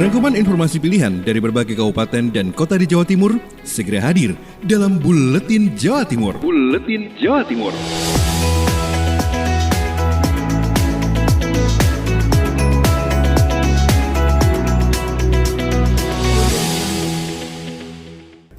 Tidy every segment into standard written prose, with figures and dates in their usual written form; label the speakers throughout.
Speaker 1: Rangkuman informasi pilihan dari berbagai kabupaten dan kota di Jawa Timur segera hadir dalam Buletin Jawa Timur. Buletin Jawa Timur.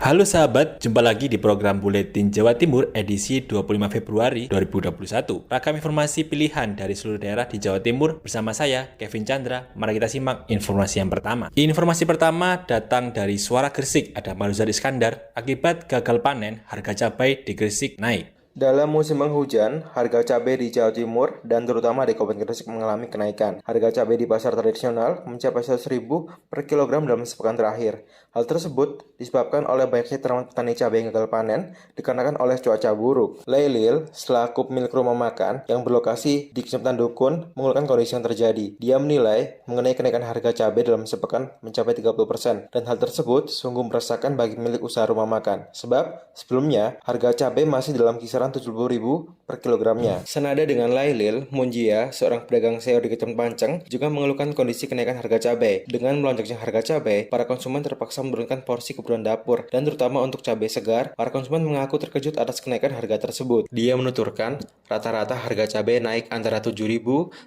Speaker 2: Halo sahabat, jumpa lagi di program Buletin Jawa Timur edisi 25 Februari 2021. Ragam informasi pilihan dari seluruh daerah di Jawa Timur bersama saya, Kevin Chandra. Mari kita simak informasi yang pertama. Informasi pertama datang dari Suara Gresik, ada Maruzar Iskandar. Akibat gagal panen, harga cabai di Gresik naik.
Speaker 3: Dalam musim penghujan, harga cabai di Jawa Timur dan terutama di Kabupaten Gresik mengalami kenaikan. Harga cabai di pasar tradisional mencapai 100.000 per kilogram dalam sepekan terakhir. Hal tersebut disebabkan oleh banyaknya petani cabai yang gagal panen dikarenakan oleh cuaca buruk. Lailil, selaku pemilik rumah makan yang berlokasi di Kecamatan Dukun, mengeluhkan kondisi yang terjadi. Dia menilai mengenai kenaikan harga cabai dalam sepekan mencapai 30%, dan hal tersebut sungguh meresahkan bagi pemilik usaha rumah makan. Sebab sebelumnya harga cabai masih dalam kisaran 70.000 per kilogramnya. Senada dengan Lailil, Munjia, seorang pedagang sayur di Kecamatan Panceng, juga mengeluhkan kondisi kenaikan harga cabai. Dengan melonjaknya harga cabai, para konsumen terpaksa menurunkan porsi kebutuhan dapur, dan terutama untuk cabai segar, para konsumen mengaku terkejut atas kenaikan harga tersebut. Dia menuturkan, rata-rata harga cabai naik antara 7.000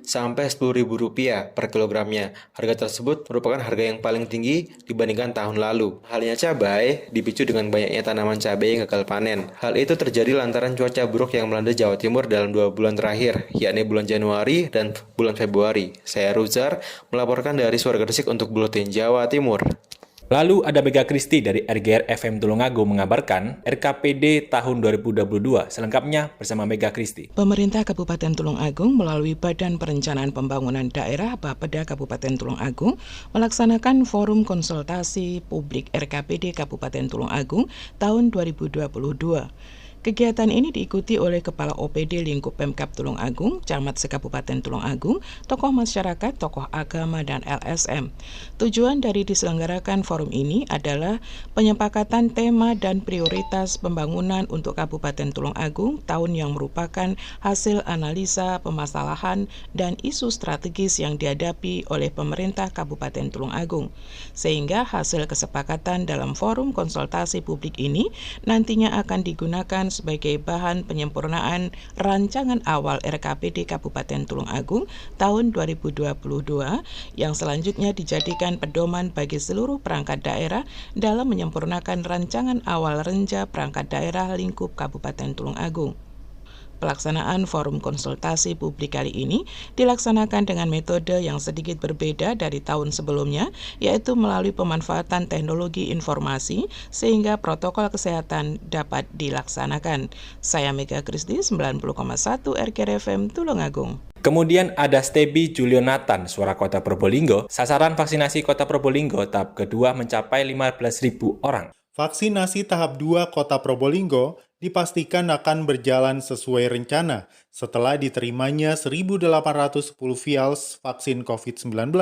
Speaker 3: sampai 10.000 rupiah per kilogramnya. Harga tersebut merupakan harga yang paling tinggi dibandingkan tahun lalu. Halnya cabai dipicu dengan banyaknya tanaman cabai yang gagal panen. Hal itu terjadi lantaran cuaca buruk yang melanda Jawa Timur dalam 2 bulan terakhir, yakni bulan Januari dan bulan Februari. Saya Ruzar, melaporkan dari Suara Gresik untuk Buletin Jawa Timur.
Speaker 2: Lalu ada Mega Kristi dari RGR FM Tulungagung mengabarkan RKPD tahun 2022. Selengkapnya bersama Mega Kristi.
Speaker 4: Pemerintah Kabupaten Tulungagung melalui Badan Perencanaan Pembangunan Daerah Bapeda Kabupaten Tulungagung melaksanakan forum konsultasi publik RKPD Kabupaten Tulungagung tahun 2022. Kegiatan ini diikuti oleh Kepala OPD Lingkup Pemkab Tulungagung, Camat Sekabupaten Tulungagung, tokoh masyarakat, tokoh agama, dan LSM. Tujuan dari diselenggarakan forum ini adalah penyepakatan tema dan prioritas pembangunan untuk Kabupaten Tulungagung tahun yang merupakan hasil analisa permasalahan dan isu strategis yang dihadapi oleh pemerintah Kabupaten Tulungagung. Sehingga hasil kesepakatan dalam forum konsultasi publik ini nantinya akan digunakan sebagai bahan penyempurnaan rancangan awal RKPD Kabupaten Tulungagung tahun 2022 yang selanjutnya dijadikan pedoman bagi seluruh perangkat daerah dalam menyempurnakan rancangan awal renja perangkat daerah lingkup Kabupaten Tulungagung. Pelaksanaan forum konsultasi publik kali ini dilaksanakan dengan metode yang sedikit berbeda dari tahun sebelumnya, yaitu melalui pemanfaatan teknologi informasi sehingga protokol kesehatan dapat dilaksanakan. Saya Mega Kristi, 90,1 RGR FM Tulungagung.
Speaker 2: Kemudian ada Stebi Julionatan, Suara Kota Probolinggo. Sasaran vaksinasi Kota Probolinggo tahap kedua mencapai 15.000 orang.
Speaker 5: Vaksinasi tahap 2 Kota Probolinggo dipastikan akan berjalan sesuai rencana setelah diterimanya 1.810 vials vaksin COVID-19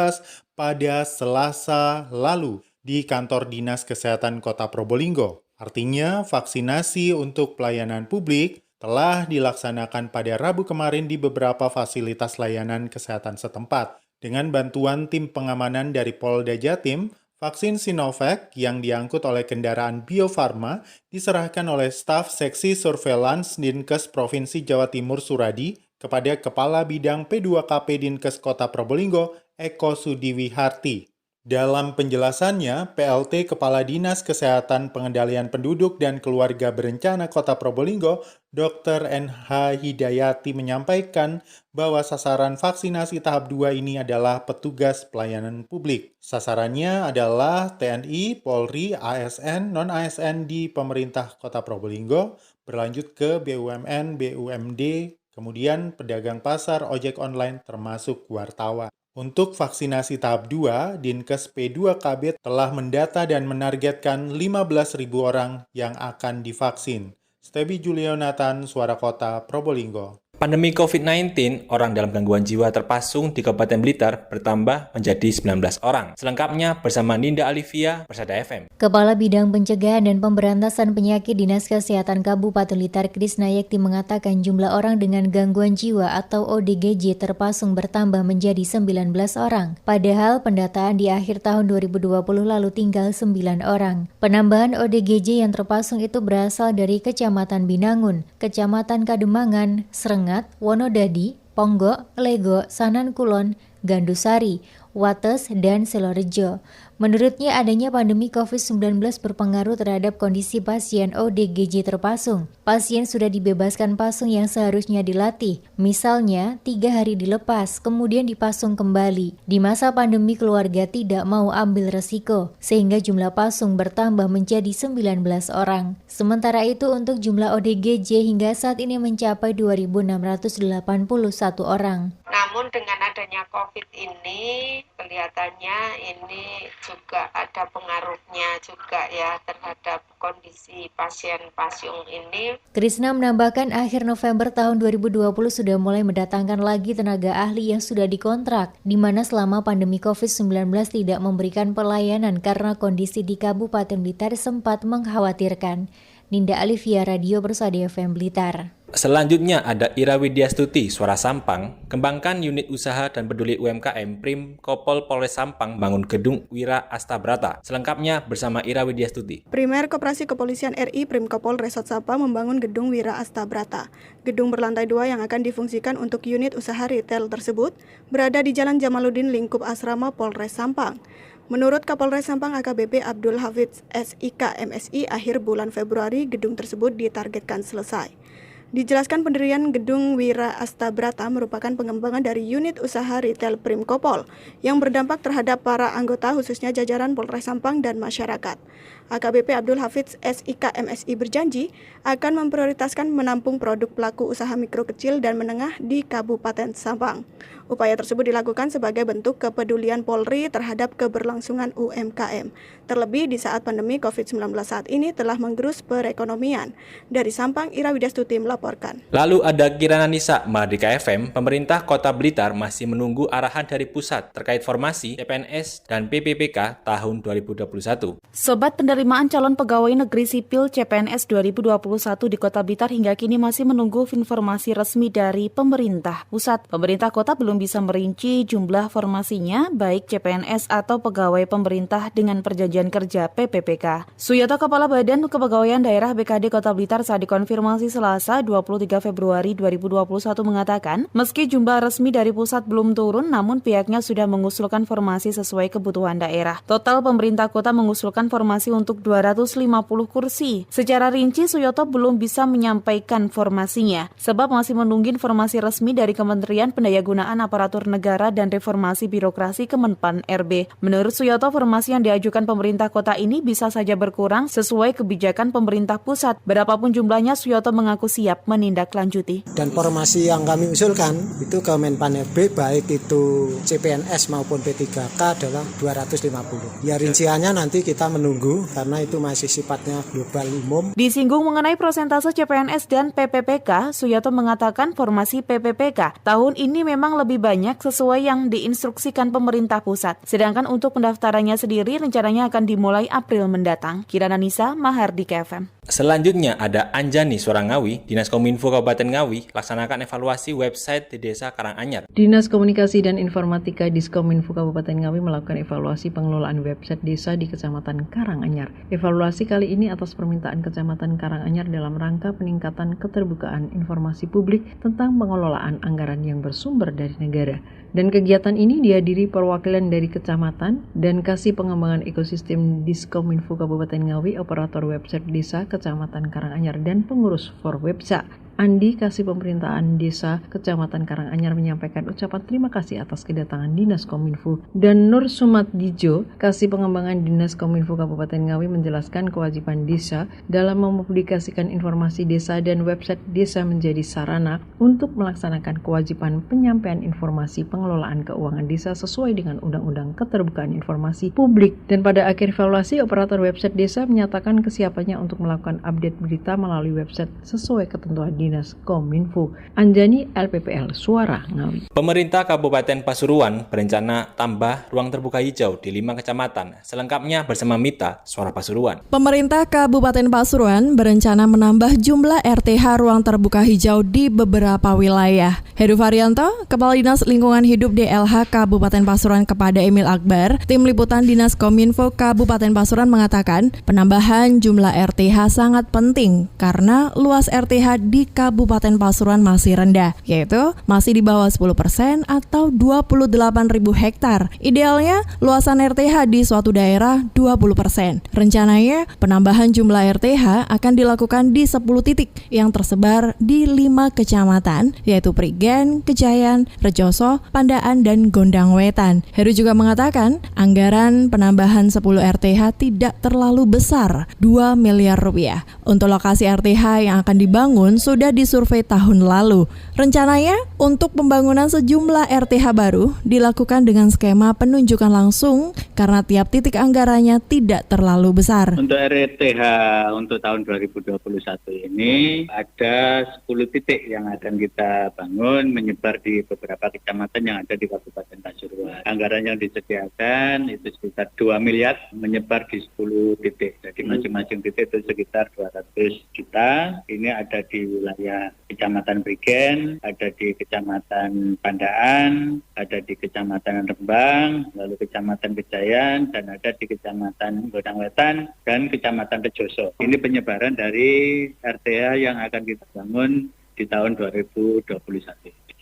Speaker 5: pada Selasa lalu di kantor Dinas Kesehatan Kota Probolinggo. Artinya, vaksinasi untuk pelayanan publik telah dilaksanakan pada Rabu kemarin di beberapa fasilitas layanan kesehatan setempat. Dengan bantuan tim pengamanan dari Polda Jatim, vaksin Sinovac yang diangkut oleh kendaraan Bio Farma diserahkan oleh staf Seksi Surveillance Dinkes Provinsi Jawa Timur Suradi kepada Kepala Bidang P2KP Dinkes Kota Probolinggo, Eko Sudiwiharti. Dalam penjelasannya, PLT Kepala Dinas Kesehatan Pengendalian Penduduk dan Keluarga Berencana Kota Probolinggo, Dr. NH Hidayati menyampaikan bahwa sasaran vaksinasi tahap 2 ini adalah petugas pelayanan publik. Sasarannya adalah TNI, Polri, ASN, non-ASN di pemerintah Kota Probolinggo, berlanjut ke BUMN, BUMD, kemudian pedagang pasar, ojek online, termasuk wartawan. Untuk vaksinasi tahap 2, Dinkes P2KB telah mendata dan menargetkan 15.000 orang yang akan divaksin. Stebi Julionatan, Suara Kota Probolinggo.
Speaker 2: Pandemi COVID-19, orang dalam gangguan jiwa terpasung di Kabupaten Blitar bertambah menjadi 19 orang. Selengkapnya bersama Ninda Alivia, Persada FM.
Speaker 6: Kepala Bidang Pencegahan dan Pemberantasan Penyakit Dinas Kesehatan Kabupaten Blitar Krisnayekti mengatakan jumlah orang dengan gangguan jiwa atau ODGJ terpasung bertambah menjadi 19 orang. Padahal pendataan di akhir tahun 2020 lalu tinggal 9 orang. Penambahan ODGJ yang terpasung itu berasal dari Kecamatan Binangun, Kecamatan Kademangan, Srengat, Wonodadi, Ponggok, Lego, Sanan Kulon, Gandusari, Wates, dan Silorejo. Menurutnya adanya pandemi COVID-19 berpengaruh terhadap kondisi pasien ODGJ terpasung. Pasien sudah dibebaskan pasung yang seharusnya dilatih, misalnya 3 hari dilepas, kemudian dipasung kembali. Di masa pandemi keluarga tidak mau ambil resiko, sehingga jumlah pasung bertambah menjadi 19 orang. Sementara itu untuk jumlah ODGJ hingga saat ini mencapai 2.681 orang.
Speaker 7: Namun dengan adanya COVID ini, kelihatannya ini juga ada pengaruhnya juga ya terhadap kondisi pasien-pasien ini.
Speaker 6: Krisna menambahkan akhir November tahun 2020 sudah mulai mendatangkan lagi tenaga ahli yang sudah dikontrak, di mana selama pandemi COVID-19 tidak memberikan pelayanan karena kondisi di Kabupaten Blitar sempat mengkhawatirkan. Ninda Alivia, Radio Persada FM Blitar.
Speaker 2: Selanjutnya ada Ira Widyastuti, Suara Sampang, kembangkan unit usaha dan peduli UMKM Prim Kopol Polres Sampang bangun gedung Wira Astabrata. Selengkapnya bersama Ira Widyastuti.
Speaker 8: Primer Koperasi Kepolisian RI Prim Kopol Resort Sampang membangun gedung Wira Astabrata. Gedung berlantai 2 yang akan difungsikan untuk unit usaha retail tersebut berada di Jalan Jamaluddin lingkup Asrama Polres Sampang. Menurut Kapolres Sampang AKBP Abdul Hafidz SIK MSI, akhir bulan Februari gedung tersebut ditargetkan selesai. Dijelaskan pendirian gedung Wira Astabrata merupakan pengembangan dari unit usaha retail Prim Kopol yang berdampak terhadap para anggota khususnya jajaran Polres Sampang dan masyarakat. AKBP Abdul Hafidz SIK MSI berjanji akan memprioritaskan menampung produk pelaku usaha mikro kecil dan menengah di Kabupaten Sampang. Upaya tersebut dilakukan sebagai bentuk kepedulian Polri terhadap keberlangsungan UMKM, terlebih di saat pandemi COVID-19 saat ini telah menggerus perekonomian. Dari Sampang, Ira Widyastuti melaporkan.
Speaker 2: Lalu ada Kirana Nisa, Mardika FM, pemerintah Kota Blitar masih menunggu arahan dari pusat terkait formasi CPNS dan PPPK tahun 2021.
Speaker 9: Sobat penerimaan calon pegawai negeri sipil CPNS 2021 di Kota Blitar hingga kini masih menunggu informasi resmi dari pemerintah pusat. Pemerintah kota belum bisa merinci jumlah formasinya, baik CPNS atau pegawai pemerintah dengan perjanjian kerja PPPK. Suyoto, Kepala Badan Kepegawaian Daerah BKD Kota Blitar saat dikonfirmasi Selasa 23 Februari 2021 mengatakan, meski jumlah resmi dari pusat belum turun, namun pihaknya sudah mengusulkan formasi sesuai kebutuhan daerah. Total pemerintah kota mengusulkan formasi untuk 250 kursi. Secara rinci, Suyoto belum bisa menyampaikan formasinya, sebab masih menunggu informasi resmi dari Kementerian Pendayagunaan Aparatur Negara dan Reformasi Birokrasi Kemenpan RB. Menurut Suyoto, formasi yang diajukan pemerintah kota ini bisa saja berkurang sesuai kebijakan pemerintah pusat. Berapapun jumlahnya, Suyoto mengaku siap menindaklanjuti.
Speaker 10: Dan formasi yang kami usulkan itu Kemenpan RB, baik itu CPNS maupun P3K adalah 250. Ya rinciannya nanti kita menunggu karena itu masih sifatnya global umum.
Speaker 9: Disinggung mengenai persentase CPNS dan PPPK, Suyoto mengatakan formasi PPPK tahun ini memang lebih banyak sesuai yang diinstruksikan pemerintah pusat. Sedangkan untuk pendaftarannya sendiri rencananya akan dimulai April mendatang. Kirana Nisa, Mahardika FM.
Speaker 2: Selanjutnya ada Anjani, Suara Ngawi, Dinas Kominfo Kabupaten Ngawi, laksanakan evaluasi website di Desa Karanganyar.
Speaker 11: Dinas Komunikasi dan Informatika Diskominfo Kabupaten Ngawi melakukan evaluasi pengelolaan website desa di Kecamatan Karanganyar. Evaluasi kali ini atas permintaan Kecamatan Karanganyar dalam rangka peningkatan keterbukaan informasi publik tentang pengelolaan anggaran yang bersumber dari negara. Dan kegiatan ini dihadiri perwakilan dari kecamatan dan Kasih Pengembangan Ekosistem Diskominfo Kabupaten Ngawi, operator website desa Kecamatan Karanganyar, dan pengurus Forwebsa. Andi, Kasih Pemerintahan Desa Kecamatan Karanganyar, menyampaikan ucapan terima kasih atas kedatangan Dinas Kominfo. Dan Nur Sumatdijo, Kasih Pengembangan Dinas Kominfo Kabupaten Ngawi, menjelaskan kewajiban desa dalam mempublikasikan informasi desa dan website desa menjadi sarana untuk melaksanakan kewajiban penyampaian informasi pengelolaan keuangan desa sesuai dengan Undang-Undang Keterbukaan Informasi Publik. Dan pada akhir evaluasi, operator website desa menyatakan kesiapannya untuk melakukan update berita melalui website sesuai ketentuan Dinas Kominfo. Anjani, LPPL, Suara Ngawi.
Speaker 2: Pemerintah Kabupaten Pasuruan berencana tambah ruang terbuka hijau di 5 kecamatan. Selengkapnya bersama Mita, Suara Pasuruan.
Speaker 12: Pemerintah Kabupaten Pasuruan berencana menambah jumlah RTH ruang terbuka hijau di beberapa wilayah. Heru Varianto, Kepala Dinas Lingkungan Hidup DLH Kabupaten Pasuruan kepada Emil Akbar, Tim Liputan Dinas Kominfo Kabupaten Pasuruan mengatakan penambahan jumlah RTH sangat penting karena luas RTH di Kabupaten Pasuruan masih rendah, yaitu masih di bawah 10% atau 28.000 hektar. Idealnya luasan RTH di suatu daerah 20%. Rencananya penambahan jumlah RTH akan dilakukan di 10 titik yang tersebar di 5 kecamatan, yaitu Prigen, Kejayan, Rejoso, Pandaan, dan Gondang Wetan. Heru juga mengatakan anggaran penambahan 10 RTH tidak terlalu besar, 2 miliar rupiah. Untuk lokasi RTH yang akan dibangun sudah disurvei tahun lalu. Rencananya untuk pembangunan sejumlah RTH baru dilakukan dengan skema penunjukan langsung karena tiap titik anggarannya tidak terlalu besar.
Speaker 13: Untuk RTH untuk tahun 2021 ini ada 10 titik yang akan kita bangun menyebar di beberapa kecamatan yang ada di Kabupaten Pasuruan. Anggaran yang disediakan itu sekitar 2 miliar menyebar di 10 titik. Jadi masing-masing titik itu sekitar 200 juta. Ini ada di wilayah Kecamatan Prigen, ada di Kecamatan Pandaan, ada di Kecamatan Rembang, lalu Kecamatan Kejayan, dan ada di Kecamatan Gondang Wetan dan Kecamatan Rejoso. Ini penyebaran dari RTH yang akan kita bangun di tahun 2021.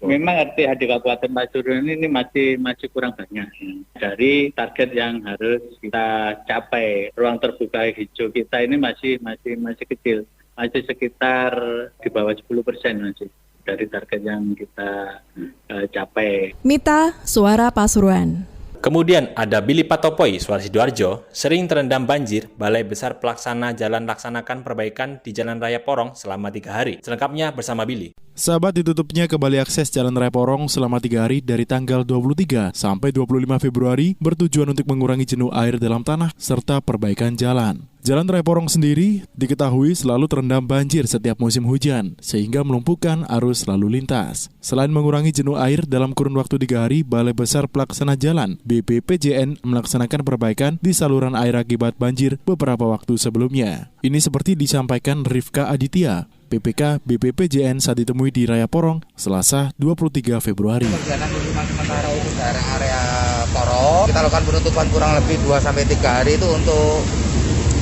Speaker 13: Memang RTH di Kabupaten Pasuruan ini masih kurang banyak. Dari target yang harus kita capai, ruang terbuka hijau kita ini masih kecil, masih sekitar di bawah 10% masih dari target yang kita capai.
Speaker 12: Mita, Suara Pasuruan.
Speaker 2: Kemudian ada Billy Patopoy, Suara Sidoarjo, sering terendam banjir, Balai Besar Pelaksana Jalan laksanakan perbaikan di Jalan Raya Porong selama 3 hari. Selengkapnya bersama Billy.
Speaker 14: Sahabat, ditutupnya kembali akses Jalan Raya Porong selama 3 hari dari tanggal 23 sampai 25 Februari bertujuan untuk mengurangi jenuh air dalam tanah serta perbaikan jalan. Jalan Raya Porong sendiri diketahui selalu terendam banjir setiap musim hujan sehingga melumpuhkan arus lalu lintas. Selain mengurangi jenuh air dalam kurun waktu 3 hari, Balai Besar Pelaksana Jalan BPPJN melaksanakan perbaikan di saluran air akibat banjir beberapa waktu sebelumnya. Ini seperti disampaikan Rifka Aditya, PPK BPPJN saat ditemui di Raya Porong, Selasa 23 Februari.
Speaker 15: Perjalanan penutupan sementara itu daerah area Porong, kita lakukan penutupan kurang lebih 2-3 hari itu untuk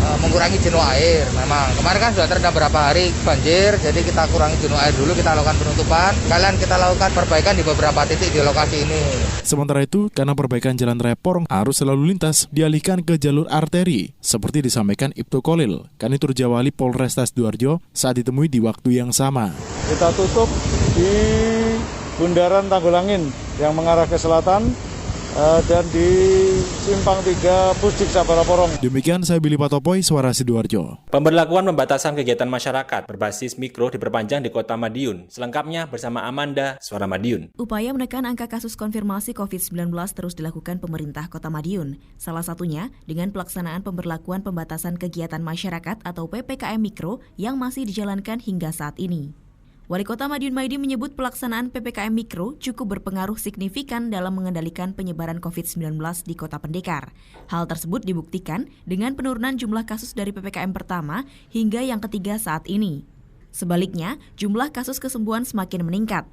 Speaker 15: mengurangi jenuh air. Memang kemarin kan sudah terendam berapa hari banjir, jadi kita kurangi jenuh air dulu, kita lakukan penutupan. Kalian kita lakukan perbaikan di beberapa titik di lokasi ini.
Speaker 14: Sementara itu, karena perbaikan Jalan Raya Porong, arus lalu lintas dialihkan ke jalur arteri, seperti disampaikan Ibtu Kolil, Kanitur Jawali Polresta Sidoarjo saat ditemui di waktu yang sama.
Speaker 16: Kita tutup di Bundaran Tanggulangin yang mengarah ke selatan, dan di Simpang 3 Pusdik Sabara Porong.
Speaker 14: Demikian saya Billy Patopoy, Suara Sidoarjo.
Speaker 2: Pemberlakuan pembatasan kegiatan masyarakat berbasis mikro diperpanjang di Kota Madiun. Selengkapnya bersama Amanda, Suara Madiun.
Speaker 17: Upaya menekan angka kasus konfirmasi COVID-19 terus dilakukan pemerintah Kota Madiun. Salah satunya dengan pelaksanaan pemberlakuan pembatasan kegiatan masyarakat atau PPKM Mikro yang masih dijalankan hingga saat ini. Wali Kota Madiun Maidi menyebut pelaksanaan PPKM Mikro cukup berpengaruh signifikan dalam mengendalikan penyebaran COVID-19 di Kota Pendekar. Hal tersebut dibuktikan dengan penurunan jumlah kasus dari PPKM pertama hingga yang ketiga saat ini. Sebaliknya, jumlah kasus kesembuhan semakin meningkat.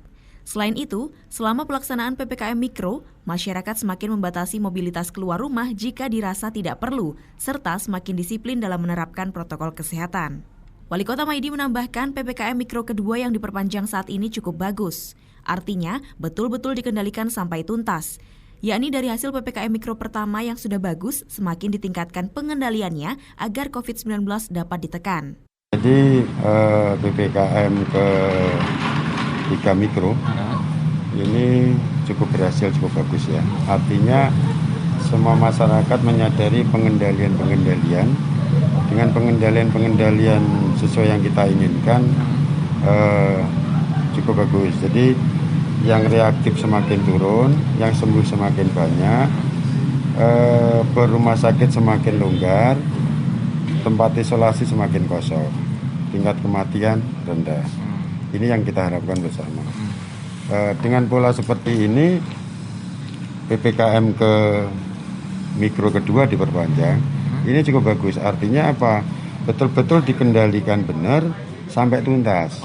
Speaker 17: Selain itu, selama pelaksanaan PPKM Mikro, masyarakat semakin membatasi mobilitas keluar rumah jika dirasa tidak perlu, serta semakin disiplin dalam menerapkan protokol kesehatan. Wali Kota Maidi menambahkan PPKM Mikro kedua yang diperpanjang saat ini cukup bagus. Artinya, betul-betul dikendalikan sampai tuntas. Yakni dari hasil PPKM Mikro pertama yang sudah bagus, semakin ditingkatkan pengendaliannya agar COVID-19 dapat ditekan.
Speaker 18: Jadi PPKM ke-3 Mikro ini cukup berhasil, cukup bagus ya. Artinya semua masyarakat menyadari pengendalian dengan pengendalian sesuai yang kita inginkan cukup bagus. Jadi yang reaktif semakin turun, yang sembuh semakin banyak, berumah sakit semakin longgar, tempat isolasi semakin kosong, tingkat kematian rendah. Ini yang kita harapkan bersama. Dengan pola seperti ini, PPKM ke mikro kedua diperpanjang. Ini cukup bagus. Artinya apa? Betul-betul dikendalikan benar sampai tuntas.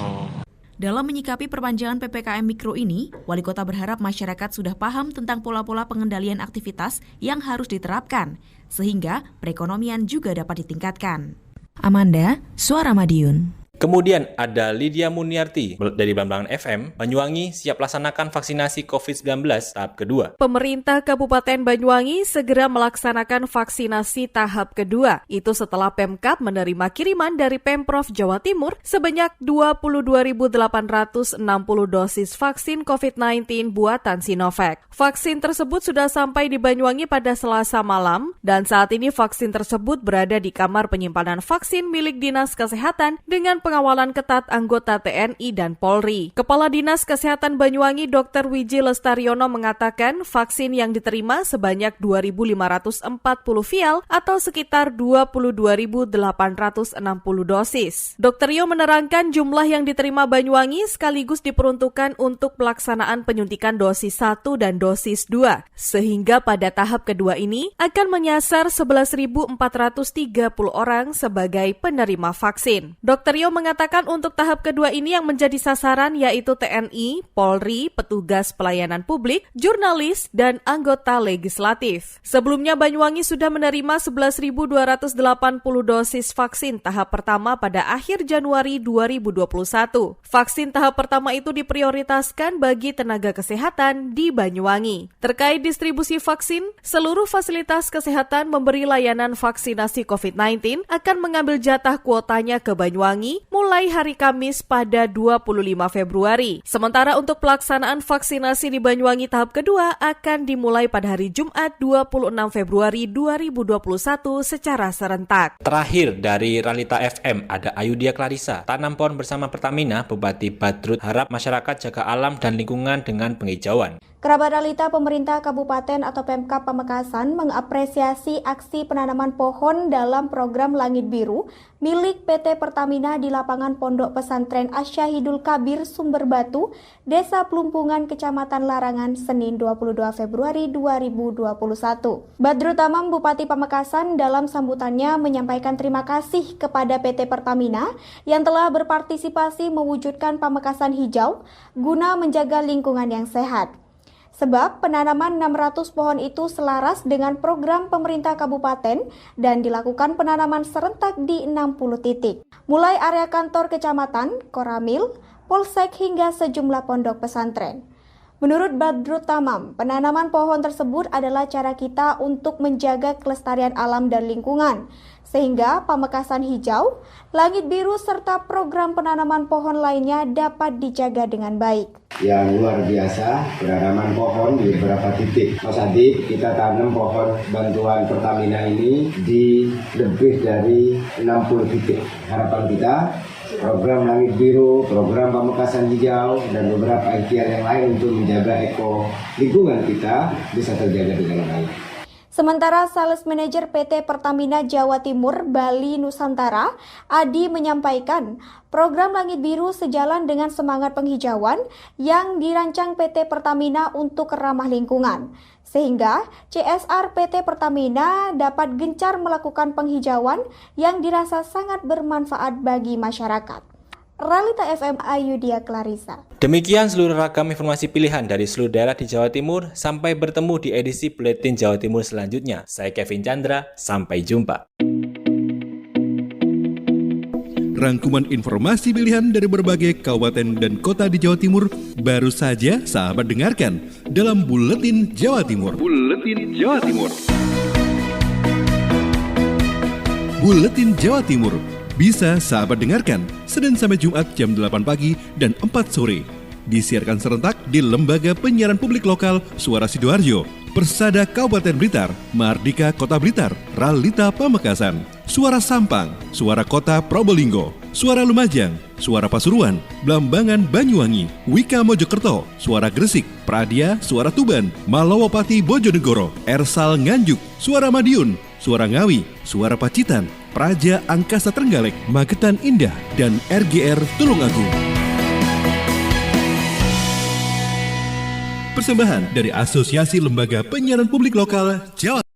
Speaker 17: Dalam menyikapi perpanjangan PPKM Mikro ini, Wali Kota berharap masyarakat sudah paham tentang pola-pola pengendalian aktivitas yang harus diterapkan, sehingga perekonomian juga dapat ditingkatkan. Amanda, Suara Madiun.
Speaker 2: Kemudian ada Lydia Muniarti dari Blambangan FM, Banyuwangi siap laksanakan vaksinasi COVID-19 tahap kedua.
Speaker 19: Pemerintah Kabupaten Banyuwangi segera melaksanakan vaksinasi tahap kedua. Itu setelah Pemkab menerima kiriman dari Pemprov Jawa Timur sebanyak 22.860 dosis vaksin COVID-19 buatan Sinovac. Vaksin tersebut sudah sampai di Banyuwangi pada Selasa malam dan saat ini vaksin tersebut berada di kamar penyimpanan vaksin milik Dinas Kesehatan dengan pengawalan ketat anggota TNI dan Polri. Kepala Dinas Kesehatan Banyuwangi Dr. Wiji Lestariono mengatakan vaksin yang diterima sebanyak 2.540 vial atau sekitar 22.860 dosis. Dr. Rio menerangkan jumlah yang diterima Banyuwangi sekaligus diperuntukkan untuk pelaksanaan penyuntikan dosis 1 dan dosis 2, sehingga pada tahap kedua ini akan menyasar 11.430 orang sebagai penerima vaksin. Dr. Rio mengatakan untuk tahap kedua ini yang menjadi sasaran yaitu TNI, Polri, petugas pelayanan publik, jurnalis, dan anggota legislatif. Sebelumnya Banyuwangi sudah menerima 11.280 dosis vaksin tahap pertama pada akhir Januari 2021. Vaksin tahap pertama itu diprioritaskan bagi tenaga kesehatan di Banyuwangi. Terkait distribusi vaksin, seluruh fasilitas kesehatan memberi layanan vaksinasi COVID-19 akan mengambil jatah kuotanya ke Banyuwangi mulai hari Kamis pada 25 Februari. Sementara untuk pelaksanaan vaksinasi di Banyuwangi tahap kedua akan dimulai pada hari Jumat 26 Februari 2021 secara serentak.
Speaker 2: Terakhir dari Ralita FM ada Ayudia Clarissa. Tanam pohon bersama Pertamina, Bupati Badrut harap masyarakat jaga alam dan lingkungan dengan penghijauan.
Speaker 20: Kerabat Ralita Pemerintah Kabupaten atau Pemkab Pamekasan mengapresiasi aksi penanaman pohon dalam program Langit Biru milik PT Pertamina di lapangan Pondok Pesantren Asyahidul Kabir Sumber Batu, Desa Plumpungan, Kecamatan Larangan, Senin 22 Februari 2021. Badrut Tamam, Bupati Pamekasan dalam sambutannya menyampaikan terima kasih kepada PT Pertamina yang telah berpartisipasi mewujudkan Pamekasan hijau guna menjaga lingkungan yang sehat. Sebab penanaman 600 pohon itu selaras dengan program pemerintah kabupaten dan dilakukan penanaman serentak di 60 titik. Mulai area kantor kecamatan, Koramil, Polsek hingga sejumlah pondok pesantren. Menurut Badrut Tamam, penanaman pohon tersebut adalah cara kita untuk menjaga kelestarian alam dan lingkungan, sehingga Pamekasan hijau, Langit Biru serta program penanaman pohon lainnya dapat dijaga dengan baik.
Speaker 21: Yang luar biasa, penanaman pohon di beberapa titik. Mas Adib, kita tanam pohon bantuan Pertamina ini di lebih dari 60 titik. Harapan kita, program Langit Biru, program Pamekasan Hijau, dan beberapa ikhtiar yang lain untuk menjaga lingkungan kita bisa terjaga dengan baik.
Speaker 20: Sementara Sales Manager PT Pertamina Jawa Timur Bali Nusantara, Adi menyampaikan program Langit Biru sejalan dengan semangat penghijauan yang dirancang PT Pertamina untuk ramah lingkungan. Sehingga CSR PT Pertamina dapat gencar melakukan penghijauan yang dirasa sangat bermanfaat bagi masyarakat. Ralita FM, Ayudia Clarissa.
Speaker 2: Demikian seluruh ragam informasi pilihan dari seluruh daerah di Jawa Timur. Sampai bertemu di edisi Buletin Jawa Timur selanjutnya. Saya Kevin Chandra, sampai jumpa.
Speaker 1: Rangkuman informasi pilihan dari berbagai kabupaten dan kota di Jawa Timur baru saja sahabat dengarkan dalam Buletin Jawa Timur. Buletin Jawa Timur. Buletin Jawa Timur bisa sahabat dengarkan Senin sampai Jumat jam 8 pagi dan 4 sore. Disiarkan serentak di Lembaga Penyiaran Publik Lokal Suara Sidoarjo, Persada Kabupaten Blitar, Mardika Kota Blitar, Ralita Pamekasan, Suara Sampang, Suara Kota Probolinggo, Suara Lumajang, Suara Pasuruan, Blambangan Banyuwangi, Wika Mojokerto, Suara Gresik, Pradia, Suara Tuban, Malawapati Bojonegoro, Ersal Nganjuk, Suara Madiun, Suara Ngawi, Suara Pacitan, Praja Angkasa Trenggalek, Magetan Indah, dan RGR Tulungagung. Persembahan dari Asosiasi Lembaga Penyiaran Publik Lokal Jawa